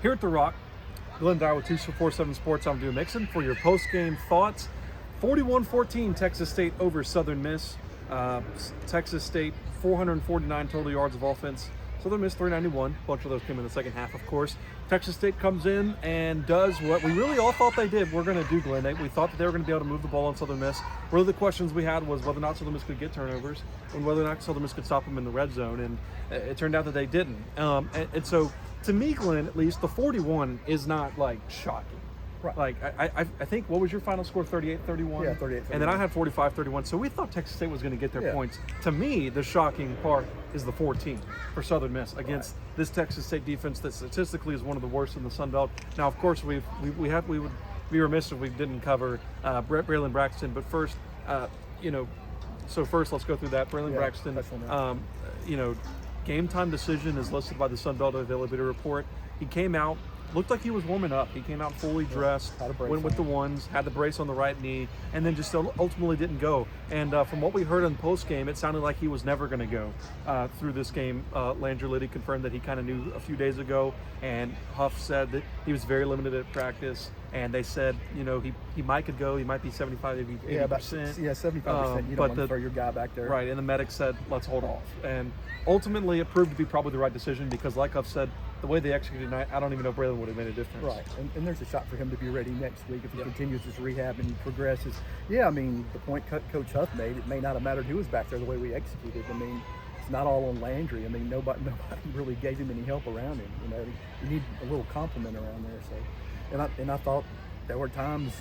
Here at The Rock, Glyn Dyar with 247 Sports. I'm Dima Mixon for your post-game thoughts. 41-14, Texas State over Southern Miss. Texas State, 449 total yards of offense. Southern Miss, 391. A bunch of those came in the second half, of course. Texas State comes in and does what we really all thought they were going to do, Glyn. We thought that they were going to be able to move the ball on Southern Miss. One of the questions we had was whether or not Southern Miss could get turnovers and whether or not Southern Miss could stop them in the red zone, and it turned out that they didn't. And so, to me, Glyn, at least, the 41 is not, like, shocking. Right. Like, I think, what was your final score, 38-31? Yeah, 38-31. And then I had 45-31, so we thought Texas State was going to get their points. To me, the shocking part is the 14 for Southern Miss against this Texas State defense that statistically is one of the worst in the Sun Belt. Now, of course, we would be remiss if we didn't cover Brilen Braxton, but first, first let's go through that. Brilen Braxton, game time decision is listed by the Sun Belt Availability Report. He came out, looked like he was warming up. He came out fully dressed, went with the ones, had the brace on the right knee, and then just ultimately didn't go. And from what we heard in post-game, it sounded like he was never going to go through this game. Landry Liddy confirmed that he kind of knew a few days ago, and Huff said that he was very limited at practice. And they said, he could go. He might be 75, 80%. Yeah, 75%. You don't want to throw your guy back there. Right, and the medic said, let's hold off. And ultimately, it proved to be probably the right decision because, like I've said, the way they executed tonight, I don't even know if Braylon would have made a difference. Right, and there's a shot for him to be ready next week if he continues his rehab and progresses. Yeah, I mean, the point Coach Huff made, it may not have mattered who was back there the way we executed. I mean, it's not all on Landry. I mean, nobody really gave him any help around him. You need a little compliment around there. So, and I thought there were times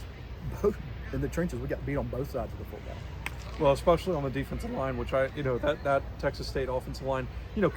both in the trenches we got beat on both sides of the football. Well, especially on the defensive line, which that Texas State offensive line,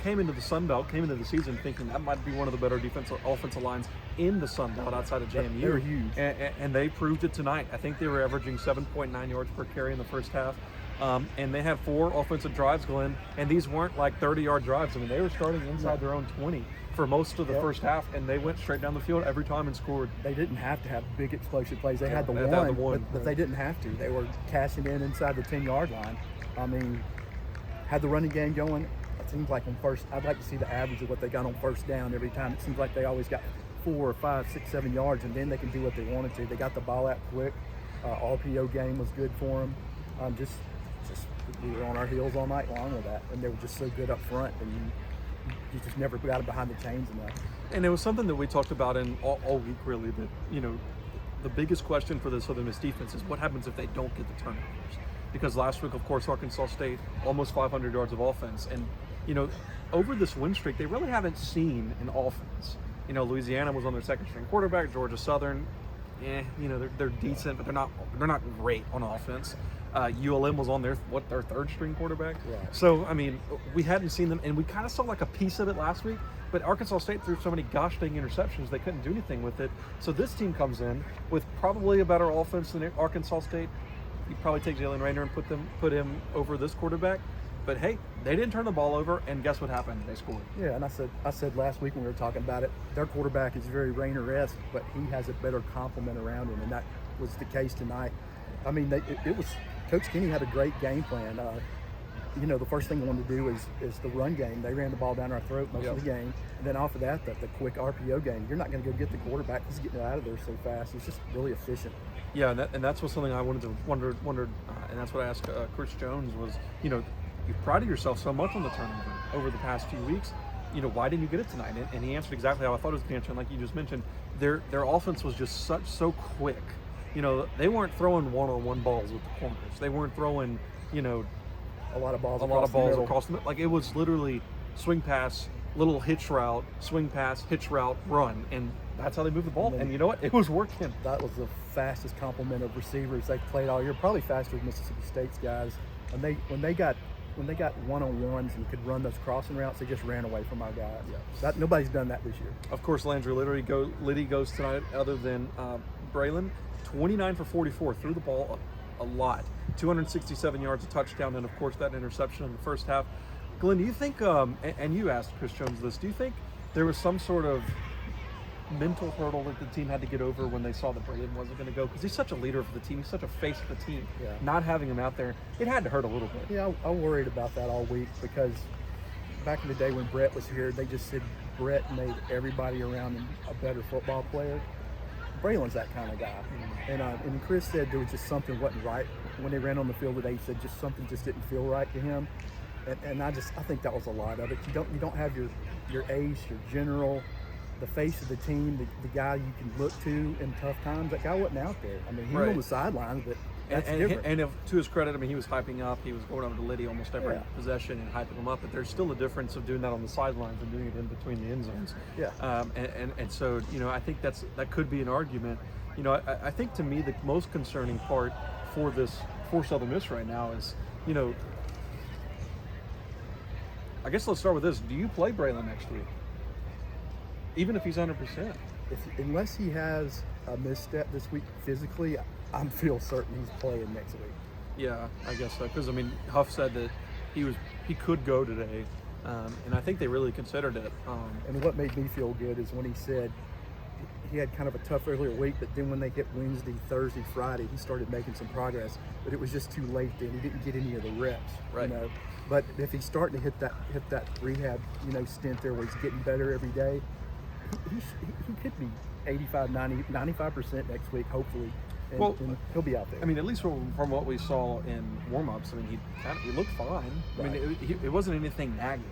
came into the Sun Belt, came into the season thinking that might be one of the better offensive lines in the Sun Belt outside of JMU. They're huge. And they proved it tonight. I think they were averaging 7.9 yards per carry in the first half. And they had 4 offensive drives, Glyn, and these weren't like 30-yard drives. I mean, they were starting inside their own 20 for most of the first half, and they went straight down the field every time and scored. They didn't have to have big explosive plays. They had the one, but they didn't have to. They were cashing in inside the 10-yard line. I mean, had the running game going. It seems like on first, I'd like to see the average of what they got on first down every time. It seems like they always got 4 or 5, 6, 7 yards, and then they can do what they wanted to. They got the ball out quick. RPO game was good for them. Just we were on our heels all night long with that, and they were just so good up front, and you just never got it behind the chains enough. And it was something that we talked about in all week, really, that, the biggest question for the Southern Miss defense is what happens if they don't get the turnovers? Because last week, of course, Arkansas State, almost 500 yards of offense. And, over this win streak, they really haven't seen an offense. Louisiana was on their second-string quarterback. Georgia Southern, they're decent, but they're not great on offense. ULM was on their third-string quarterback. Right. So, I mean, we hadn't seen them, and we kind of saw like a piece of it last week, but Arkansas State threw so many gosh dang interceptions, they couldn't do anything with it. So this team comes in with probably a better offense than Arkansas State. You probably take Jalen Rayner and put him over this quarterback. But hey, they didn't turn the ball over, and guess what happened? They scored. Yeah, and I said last week when we were talking about it, their quarterback is very Rayner-esque, but he has a better complement around him, and that was the case tonight. I mean, it was Coach Kenny had a great game plan. The first thing they wanted to do is the run game. They ran the ball down our throat most of the game, and then off of that, the quick RPO game. You're not going to go get the quarterback. He's getting out of there so fast. He's just really efficient. Yeah, and that's something I wondered, and that's what I asked Chris Jones was, you prided yourself so much on the turnover over the past few weeks. Why didn't you get it tonight? And he answered exactly how I thought he was going to answer. And like you just mentioned, their offense was just so quick. They weren't throwing one-on-one balls with the corners. They weren't throwing, a lot of balls across the middle. Like, it was literally swing pass, little hitch route, swing pass, hitch route, run. And that's how they moved the ball. And you know what? It was working. That was the fastest complement of receivers they've played all year. Probably faster than Mississippi State's guys. And when they got one-on-ones and could run those crossing routes, they just ran away from our guys. Yeah. Nobody's done that this year. Of course, Landry Liddy goes tonight other than Braylon. 29 for 44, threw the ball a lot. 267 yards, a touchdown, and of course that interception in the first half. Glyn, do you think, and you asked Chris Jones this, do you think there was some sort of mental hurdle that the team had to get over when they saw that Braylon wasn't going to go? Because he's such a leader for the team. He's such a face of the team. Yeah. Not having him out there, it had to hurt a little bit. Yeah, I worried about that all week because back in the day when Brett was here, they just said Brett made everybody around him a better football player. Bralen's that kind of guy. And Chris said there was just something wasn't right when they ran on the field today. He said just something just didn't feel right to him. And I think that was a lot of it. You don't have your ace, your general, the face of the team, the guy you can look to in tough times. That guy wasn't out there. I mean, he was on the sidelines, but that's different. And to his credit, I mean, he was hyping up. He was going over to Liddy almost every possession and hyping him up. But there's still a difference of doing that on the sidelines and doing it in between the end zones. Yeah. And so, I think that could be an argument. I think to me the most concerning part for Southern Miss right now is, I guess let's start with this. Do you play Brilen next week? Even if he's 100%? Unless he has a misstep this week physically, I feel certain he's playing next week. Yeah, I guess so. Because, Huff said that he could go today, and I think they really considered it. And what made me feel good is when he said he had kind of a tough earlier week, but then when they hit Wednesday, Thursday, Friday, he started making some progress. But it was just too late then. He didn't get any of the reps, right. But if he's starting to hit that rehab, stint there where he's getting better every day, he could be 85, 90, 95% next week, hopefully. And he'll be out there. At least from what we saw in warm-ups, he looked fine. Right. It wasn't anything nagging.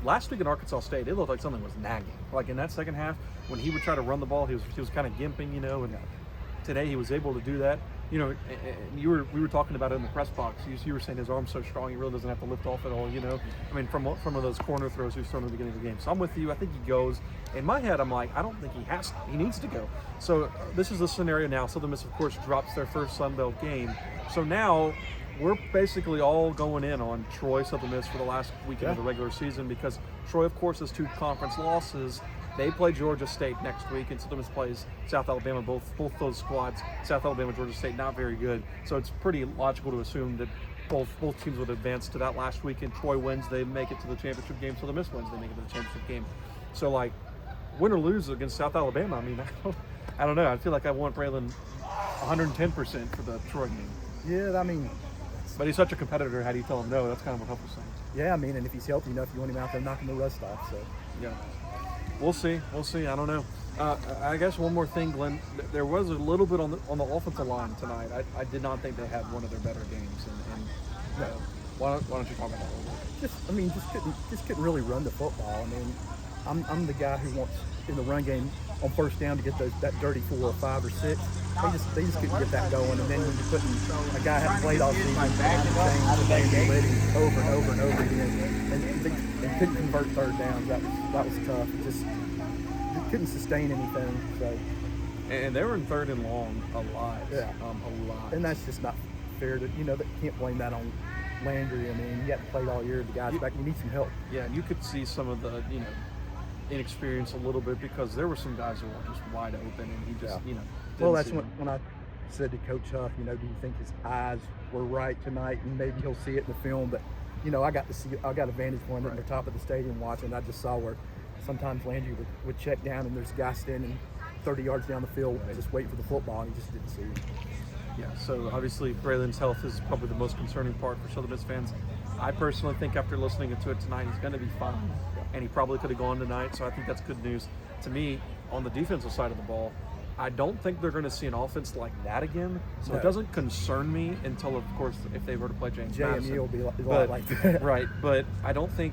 Last week in Arkansas State, it looked like something was nagging. Like in that second half, when he would try to run the ball, he was kind of gimping, and today he was able to do that. And we were talking about it in the press box. You were saying his arm's so strong, he really doesn't have to lift off at all. From those corner throws he was throwing at the beginning of the game. So I'm with you. I think he goes. In my head, I'm like, I don't think he needs to go. So this is the scenario now. Southern Miss, of course, drops their first Sun Belt game. So now we're basically all going in on Troy, Southern Miss for the last weekend of the regular season, because Troy, of course, has 2 conference losses. They play Georgia State next week, and Southern Miss plays South Alabama. Both those squads, South Alabama, Georgia State, not very good. So it's pretty logical to assume that both teams would advance to that last weekend. Troy wins, they make it to the championship game. Southern Miss wins, they make it to the championship game. So, win or lose against South Alabama, I don't know. I feel like I want Brilen 110% for the Troy game. Yeah, But he's such a competitor. How do you tell him no? That's kind of what Huff was saying. Yeah, and if he's healthy enough, you want him out there knocking the rust off. So yeah. We'll see. I don't know. I guess one more thing, Glyn. There was a little bit on the offensive line tonight. I did not think they had one of their better games. And why don't you talk about that a little bit? Just couldn't really run the football. I'm the guy who wants in the run game on first down to get that dirty 4 or 5 or 6. They just couldn't get that going. And then when you're putting a guy who hadn't played all season over and over and over again, and they couldn't convert third downs, that was tough. They couldn't sustain anything. So. And they were in third and long a lot. Yeah. A lot. And that's just not fair to, they can't blame that on Landry. He hadn't played all year. The guy's back. You need some help. Yeah, and you could see some of the, inexperience a little bit, because there were some guys who were just wide open, and he just, Well, that's when I said to Coach Huff, do you think his eyes were right tonight? And maybe he'll see it in the film, but I got a vantage point at the top of the stadium watching. I just saw where sometimes Landry would check down, and there's a guy standing 30 yards down the field just waiting for the football, and he just didn't see it. Yeah, so obviously Brilen's health is probably the most concerning part for Southern Miss fans. I personally think after listening to it tonight, he's going to be fine, and he probably could have gone tonight, so I think that's good news. To me, on the defensive side of the ball, I don't think they're going to see an offense like that again, so it doesn't concern me until, of course, if they were to play James Madison. JMU will be a lot like that. Right, but I don't think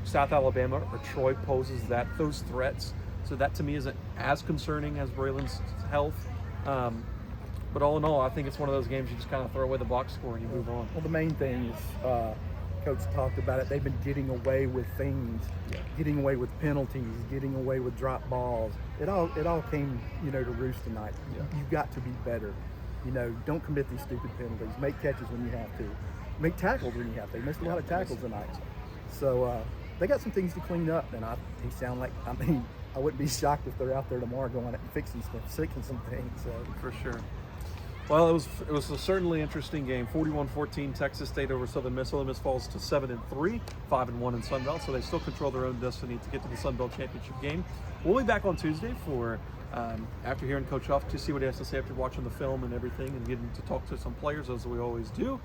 South Alabama or Troy poses those threats, so that to me isn't as concerning as Brilen's health. But all in all, I think it's one of those games you just kind of throw away the box score and you move on. Well, the main thing is, Coach talked about it, they've been getting away with things, getting away with penalties, getting away with drop balls. It all came, to roost tonight. Yeah. You've got to be better. Don't commit these stupid penalties. Make catches when you have to. Make tackles when you have to. They missed a lot of tackles tonight. So they got some things to clean up, and he sound like, I wouldn't be shocked if they're out there tomorrow going out and fixing some things. So. For sure. Well, it was a certainly interesting game. 41-14, Texas State over Southern Miss. Southern Miss falls to 7-3, 5-1 in Sun Belt, so they still control their own destiny to get to the Sun Belt championship game. We'll be back on Tuesday for after hearing Coach Huff to see what he has to say after watching the film and everything, and getting to talk to some players as we always do.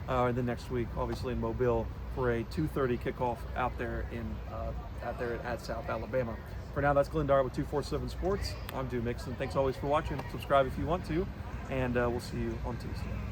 and then next week, obviously in Mobile for a 2:30 kickoff out there at South Alabama. For now, that's Glyn Dyar with 247 Sports. I'm Dima Mixon. Thanks always for watching. Subscribe if you want to, and we'll see you on Tuesday.